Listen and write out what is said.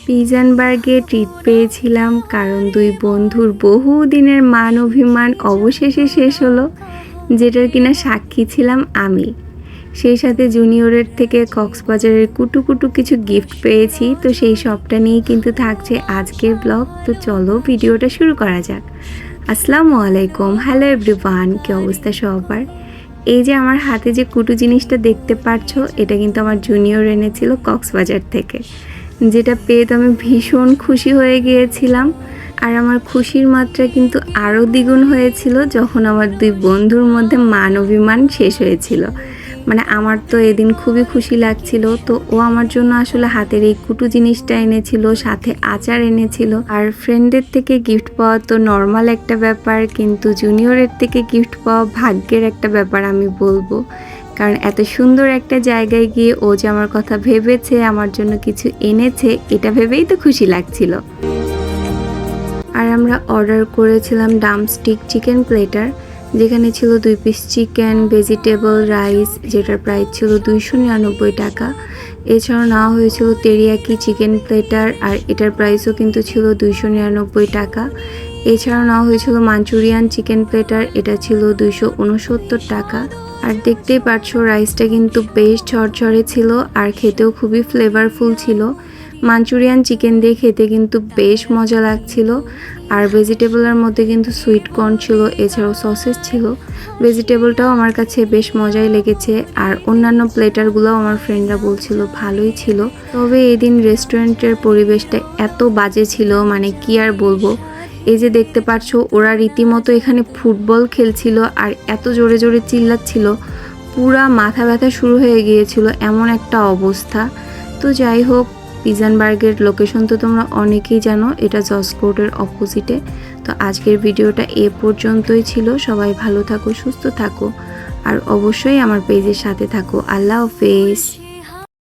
পিজনবার্গে treat পেয়েছিলাম কারণ দুই বন্ধুর বহুদিনের মান অভিমান অবশেষে শেষ হলো, যেটার কিনা সাক্ষী ছিলাম আমি। সেই সাথে জুনিয়রের থেকে কক্সবাজারের কুটু কুটু কিছু গিফট পেয়েছি। তো সেই সবটা নিয়েই কিন্তু থাকছে আজকের ব্লগ। তো চলো ভিডিওটা শুরু করা যাক। আসসালামু আলাইকুম, হ্যালো এভরিওয়ান, কী অবস্থা সবার? এই যে আমার হাতে যে কুটু জিনিসটা দেখতে পাচ্ছো, এটা কিন্তু আমার জুনিয়র এনেছিল কক্সবাজার থেকে, যেটা পেয়ে তো আমি ভীষণ খুশি হয়ে গিয়েছিলাম। আর আমার খুশির মাত্রা কিন্তু আরও দ্বিগুণ হয়েছিল যখন আমার দুই বন্ধুর মধ্যে মান অভিমান শেষ হয়েছিল। মানে আমার তো এদিন খুবই খুশি লাগছিল। তো ও আমার জন্য আসলে হাতের এই কুটু জিনিসটা এনেছিল, সাথে আচার এনেছিল। আর ফ্রেন্ডের থেকে গিফট পাওয়া তো নর্মাল একটা ব্যাপার, কিন্তু জুনিয়রের থেকে গিফট পাওয়া ভাগ্যের একটা ব্যাপার আমি বলবো। কারণ এত সুন্দর একটা জায়গায় গিয়ে ও যে আমার কথা ভেবেছে, আমার জন্য কিছু এনেছে, এটা ভেবেই তো খুশি লাগছিল। আর আমরা অর্ডার করেছিলাম ড্রামস্টিক চিকেন প্লেটার, যেখানে ছিল 2 পিস চিকেন, ভেজিটেবল, রাইস, যেটার প্রাইস ছিল 299 টাকা। এছাড়াও নেওয়া হয়েছিল তেরিয়াকি চিকেন প্লেটার, আর এটার প্রাইসও কিন্তু ছিল 299 টাকা। এছাড়াও নেওয়া হয়েছিল মাঞ্চুরিয়ান চিকেন প্লেটার, এটা ছিল 269 টাকা। আর দেখতেই পাচ্ছো রাইসটা কিন্তু বেশ ঝরঝরে ছিল আর খেতেও খুবই ফ্লেভারফুল ছিল। মাঞ্চুরিয়ান চিকেন দিয়ে খেতে কিন্তু বেশ মজা লাগছিল। আর ভেজিটেবলের মধ্যে কিন্তু সুইট কর্ন ছিল, এছাড়াও সসেস ছিল। ভেজিটেবলটাও আমার কাছে বেশ মজাই লেগেছে। আর অন্যান্য প্লেটারগুলোও আমার ফ্রেন্ডরা বলছিল ভালোই ছিল। তবে এদিন রেস্টুরেন্টের পরিবেশটা এত বাজে ছিল, মানে কি আর বলবো। এই যে দেখতে পাচ্ছ, ওরা রীতিমতো এখানে ফুটবল খেলছিল আর এত জোরে জোরে চিল্লাচ্ছিল, পুরা মাথা ব্যথা শুরু হয়ে গিয়েছিল, এমন একটা অবস্থা। তো যাই হোক, পিজনবার্গের লোকেশন তো তোমরা অনেকেই জানো, এটা জসকোর্টের অপোজিটে। তো আজকের ভিডিওটা এ পর্যন্তই ছিল। সবাই ভালো থাকো, সুস্থ থাকো, আর অবশ্যই আমার পেজের সাথে থাকো। আল্লাহ হাফেজ।